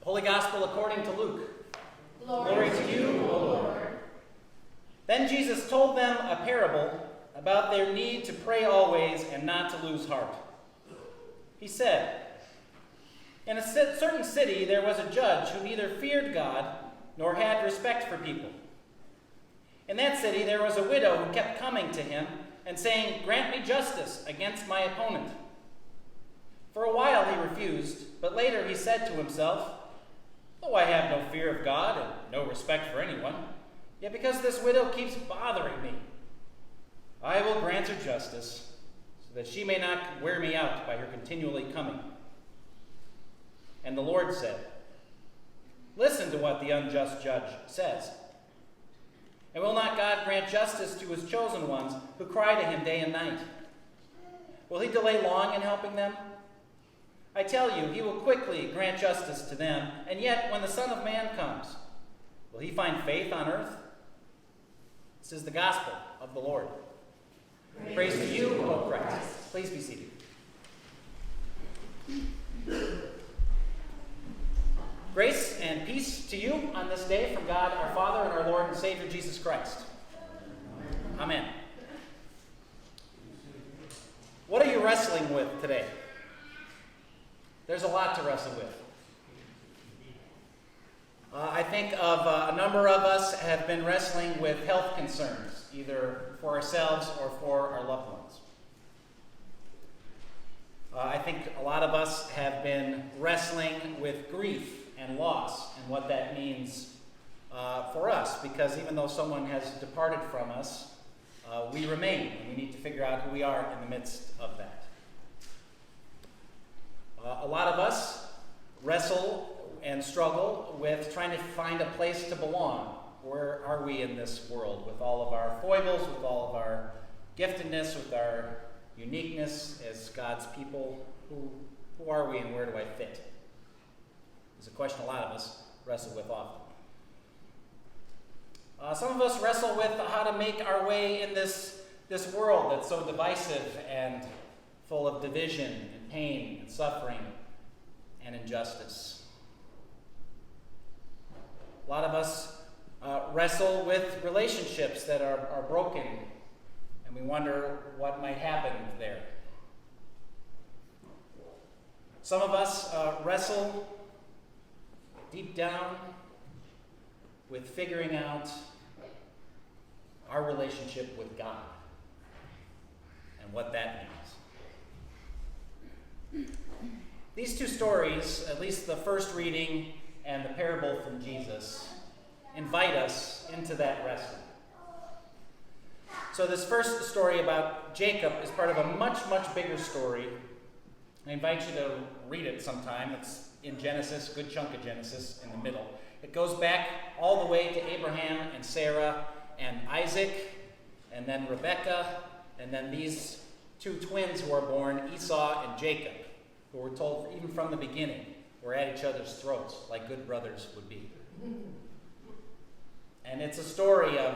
Holy Gospel according to Luke. Glory to you, O Lord. Then Jesus told them a parable about their need to pray always and not to lose heart. He said, "In a certain city there was a judge who neither feared God nor had respect for people. In that city there was a widow who kept coming to him and saying, 'Grant me justice against my opponent.' For a while he refused, but later he said to himself, 'Though I have no fear of God and no respect for anyone, yet because this widow keeps bothering me, I will grant her justice, so that she may not wear me out by her continually coming.' And the Lord said, 'Listen to what the unjust judge says. And will not God grant justice to his chosen ones who cry to him day and night? Will he delay long in helping them? I tell you, he will quickly grant justice to them. And yet, when the Son of Man comes, will he find faith on earth?' This is the gospel of the Lord. Praise to you, O Christ." Please be seated. Grace and peace to you on this day from God our Father and our Lord and Savior Jesus Christ. Amen. What are you wrestling with today? There's a lot to wrestle with. I think of a number of us have been wrestling with health concerns, either for ourselves or for our loved ones. I think a lot of us have been wrestling with grief and loss and what that means for us, because even though someone has departed from us, we remain, and we need to figure out who we are in the midst of that. A lot of us wrestle and struggle with trying to find a place to belong. Where are we in this world with all of our foibles, with all of our giftedness, with our uniqueness as God's people? Who are we and where do I fit? It's a question a lot of us wrestle with often. Some of us wrestle with how to make our way in this world that's so divisive and full of division and pain and suffering and injustice. A lot of us wrestle with relationships that are broken, and we wonder what might happen there. Some of us wrestle deep down with figuring out our relationship with God and what that means. These two stories, at least the first reading and the parable from Jesus, invite us into that wrestling. So this first story about Jacob is part of a much, much bigger story. I invite you to read it sometime. It's in Genesis, good chunk of Genesis in the middle. It goes back all the way to Abraham and Sarah and Isaac, and then Rebekah, and then these two twins who are born, Esau and Jacob, who were told even from the beginning were at each other's throats, like good brothers would be. And it's a story of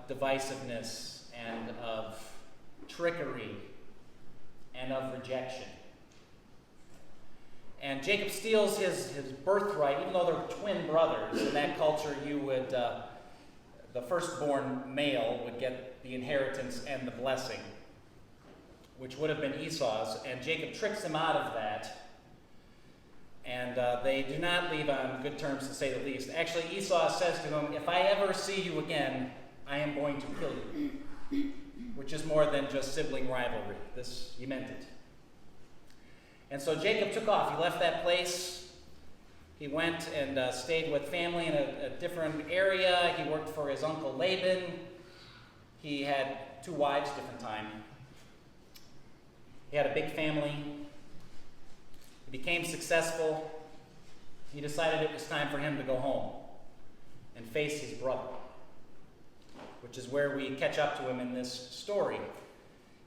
divisiveness and of trickery and of rejection. And Jacob steals his birthright, even though they're twin brothers. In that culture, you would, the firstborn male would get the inheritance and the blessing, which would have been Esau's. And Jacob tricks him out of that. And they do not leave on good terms, to say the least. Actually, Esau says to him, "If I ever see you again, I am going to kill you," which is more than just sibling rivalry. He meant it. And so Jacob took off. He left that place. He went and stayed with family in a different area. He worked for his uncle Laban. He had 2 wives, different time. He had a big family. He became successful. He decided it was time for him to go home and face his brother, which is where we catch up to him in this story.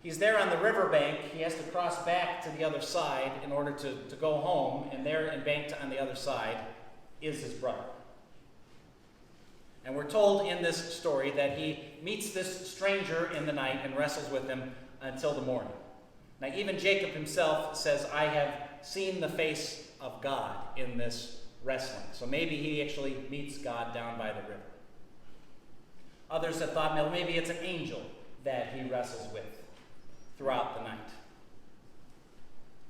He's there on the riverbank. He has to cross back to the other side in order to go home, and there embanked on the other side is his brother. And we're told in this story that he meets this stranger in the night and wrestles with him until the morning. Now, even Jacob himself says, "I have seen the face of God in this wrestling. So maybe he actually meets God down by the river. Others have thought, well, maybe it's an angel that he wrestles with throughout the night.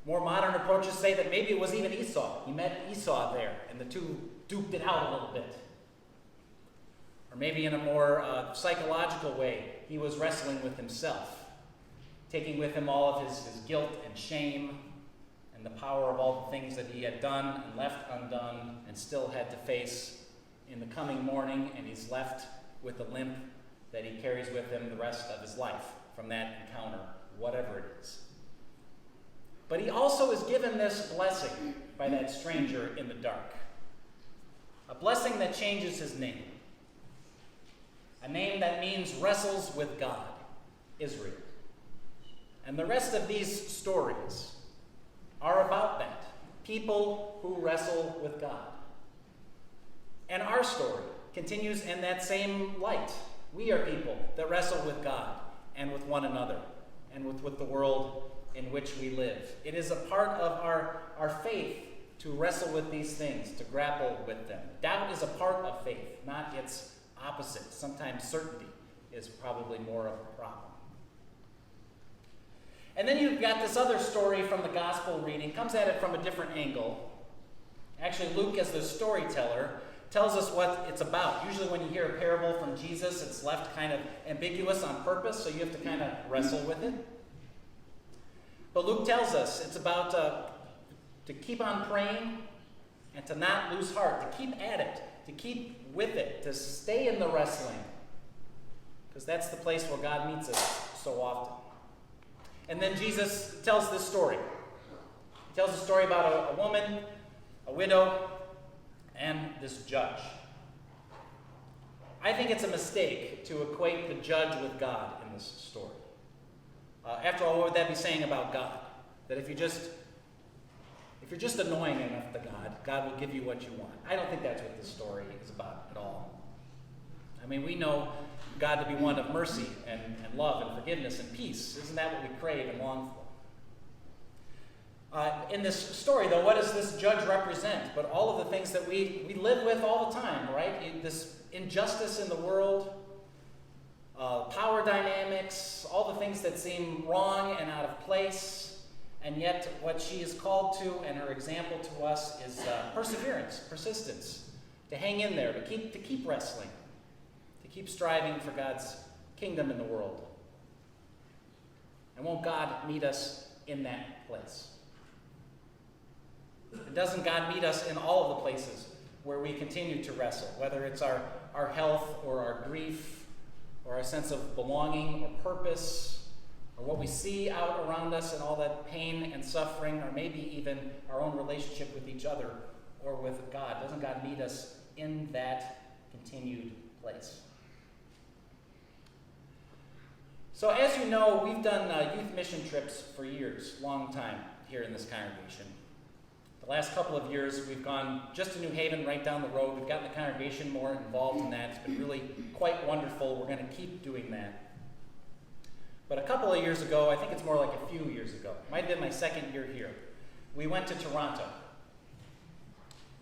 More modern approaches say that maybe it was even Esau. He met Esau there, and the two duked it out a little bit. Or maybe in a more psychological way, he was wrestling with himself, taking with him all of his guilt and shame and the power of all the things that he had done and left undone and still had to face in the coming morning, and he's left with a limp that he carries with him the rest of his life from that encounter, whatever it is. But he also is given this blessing by that stranger in the dark. A blessing that changes his name. A name that means wrestles with God, Israel. And the rest of these stories are about that. People who wrestle with God. And our story continues in that same light. We are people that wrestle with God and with one another and with the world in which we live. It is a part of our faith to wrestle with these things, to grapple with them. Doubt is a part of faith, not its opposite. Sometimes certainty is probably more of a problem. And then you've got this other story from the gospel reading, comes at it from a different angle. Actually, Luke, as the storyteller, tells us what it's about. Usually when you hear a parable from Jesus, it's left kind of ambiguous on purpose, so you have to kind of wrestle with it. But Luke tells us it's about to keep on praying and to not lose heart, to keep at it, to keep with it, to stay in the wrestling, because that's the place where God meets us so often. And then Jesus tells this story. He tells a story about a woman, a widow, and this judge. I think it's a mistake to equate the judge with God in this story. After all, what would that be saying about God? That if you're just annoying enough to God, God will give you what you want. I don't think that's what this story is about at all. I mean, we know God to be one of mercy and love and forgiveness and peace. Isn't that what we crave and long for? In this story, though, what does this judge represent? But all of the things that we live with all the time, right? This injustice in the world, power dynamics, all the things that seem wrong and out of place. And yet what she is called to and her example to us is perseverance, persistence, to hang in there, to keep wrestling, to keep striving for God's kingdom in the world. And won't God meet us in that place? And doesn't God meet us in all of the places where we continue to wrestle, whether it's our health or our grief or our sense of belonging or purpose, or what we see out around us and all that pain and suffering, or maybe even our own relationship with each other or with God? Doesn't God meet us in that continued place? So as you know, we've done youth mission trips for years, long time here in this congregation. The last couple of years, we've gone just to New Haven, right down the road. We've gotten the congregation more involved in that. It's been really quite wonderful. We're going to keep doing that. But a couple of years ago, I think it's more like a few years ago, it might have been my second year here, we went to Toronto.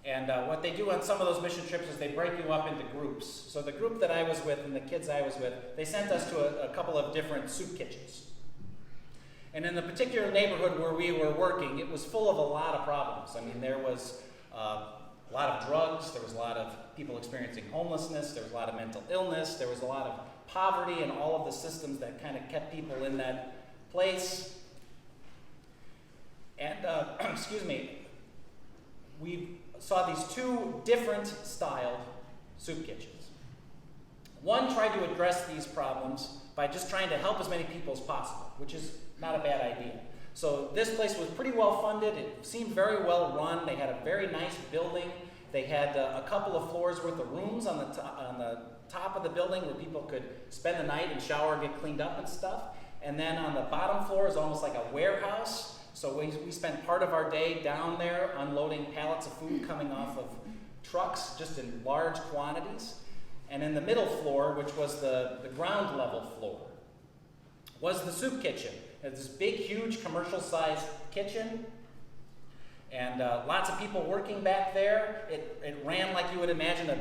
And what they do on some of those mission trips is they break you up into groups. So the group that I was with and the kids I was with, they sent us to a couple of different soup kitchens. And in the particular neighborhood where we were working, it was full of a lot of problems. I mean, there was a lot of drugs, there was a lot of people experiencing homelessness, there was a lot of mental illness, there was a lot of poverty and all of the systems that kind of kept people in that place. And, we saw these two different styled soup kitchens. One tried to address these problems by just trying to help as many people as possible, which is not a bad idea. So this place was pretty well funded. It seemed very well run. They had a very nice building. They had a couple of floors worth of rooms on the top of the building where people could spend the night and shower, get cleaned up and stuff. And then on the bottom floor is almost like a warehouse. So we spent part of our day down there unloading pallets of food coming off of trucks, just in large quantities. And in the middle floor, which was the ground level floor, was the soup kitchen. It was this big, huge, commercial-sized kitchen. And lots of people working back there. It ran like you would imagine a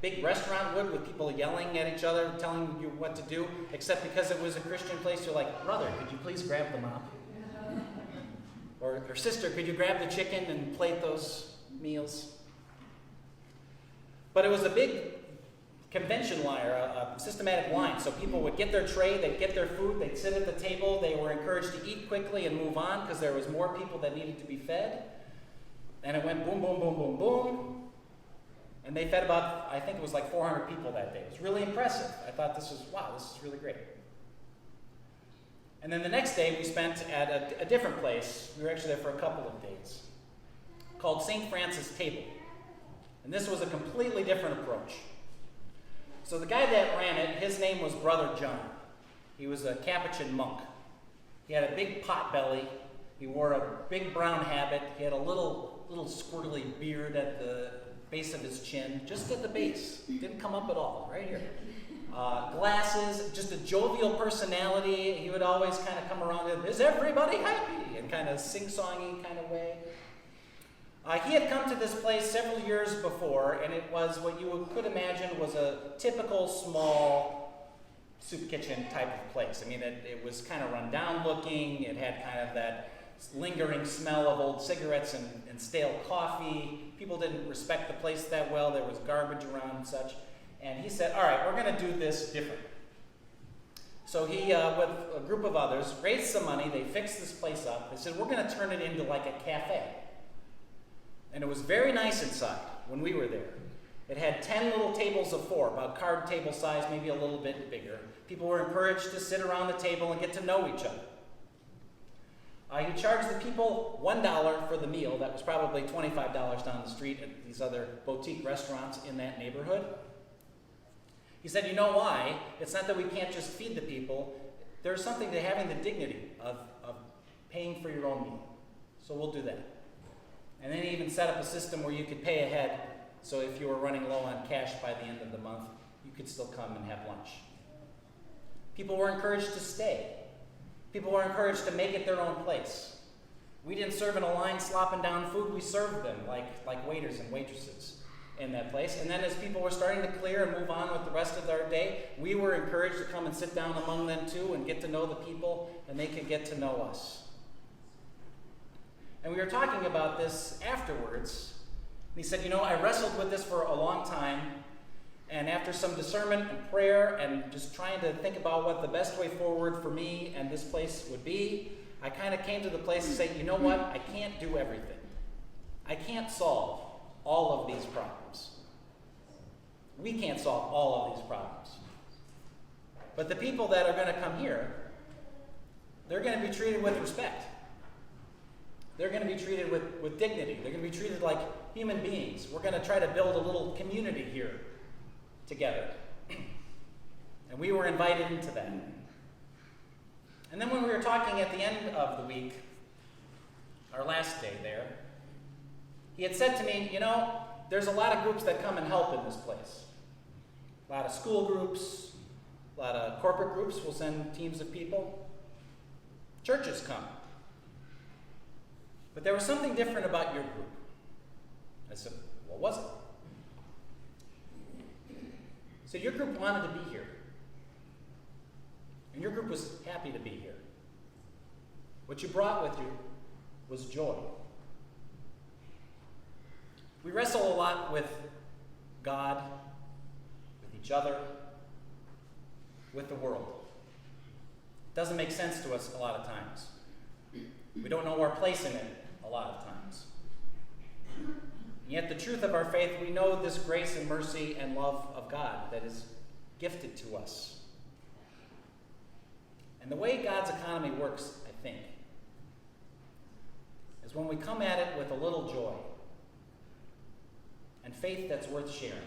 big restaurant would, with people yelling at each other, telling you what to do, except because it was a Christian place, you're like, brother, could you please grab the mop? Or sister, could you grab the chicken and plate those meals? But it was a big convention line, or a systematic line. So people would get their tray, they'd get their food, they'd sit at the table, they were encouraged to eat quickly and move on because there was more people that needed to be fed. And it went boom, boom, boom, boom, boom. And they fed about, I think it was like 400 people that day. It was really impressive. I thought this is really great. And then the next day we spent at a different place. We were actually there for a couple of days, called St. Francis Table. And this was a completely different approach. So the guy that ran it, his name was Brother John. He was a Capuchin monk. He had a big pot belly. He wore a big brown habit. He had a little squirrely beard at the base of his chin, just at the base. Didn't come up at all, right here. Glasses, just a jovial personality. He would always kind of come around and, is everybody happy? And kind of sing-songy kind of way. He had come to this place several years before, and it was what you could imagine was a typical small soup kitchen type of place. I mean, it was kind of run down looking. It had kind of that lingering smell of old cigarettes and stale coffee. People didn't respect the place that well. There was garbage around and such. And he said, all right, we're going to do this different. So he, with a group of others, raised some money. They fixed this place up. They said, we're going to turn it into like a cafe. And it was very nice inside when we were there. It had 10 little tables of 4, about card table size, maybe a little bit bigger. People were encouraged to sit around the table and get to know each other. He charged the people $1 for the meal. That was probably $25 down the street at these other boutique restaurants in that neighborhood. He said, you know why? It's not that we can't just feed the people. There's something to having the dignity of paying for your own meal. So we'll do that. And then he even set up a system where you could pay ahead, so if you were running low on cash by the end of the month, you could still come and have lunch. People were encouraged to stay. People were encouraged to make it their own place. We didn't serve in a line slopping down food. We served them like waiters and waitresses in that place. And then as people were starting to clear and move on with the rest of their day, we were encouraged to come and sit down among them too and get to know the people, and they could get to know us. And we were talking about this afterwards. And he said, you know, I wrestled with this for a long time. And after some discernment and prayer and just trying to think about what the best way forward for me and this place would be, I kind of came to the place to say, you know what? I can't do everything. I can't solve all of these problems. We can't solve all of these problems. But the people that are going to come here, they're going to be treated with respect. They're going to be treated with dignity. They're going to be treated like human beings. We're going to try to build a little community here together. And we were invited into that. And then when we were talking at the end of the week, our last day there, he had said to me, you know, there's a lot of groups that come and help in this place. A lot of school groups, a lot of corporate groups will send teams of people. Churches come. But there was something different about your group. I said, what was it? He said, your group wanted to be here. And your group was happy to be here. What you brought with you was joy. We wrestle a lot with God, with each other, with the world. It doesn't make sense to us a lot of times. We don't know our place in it a lot of times. And yet the truth of our faith, we know this grace and mercy and love of God that is gifted to us. And the way God's economy works, I think, is when we come at it with a little joy and faith that's worth sharing.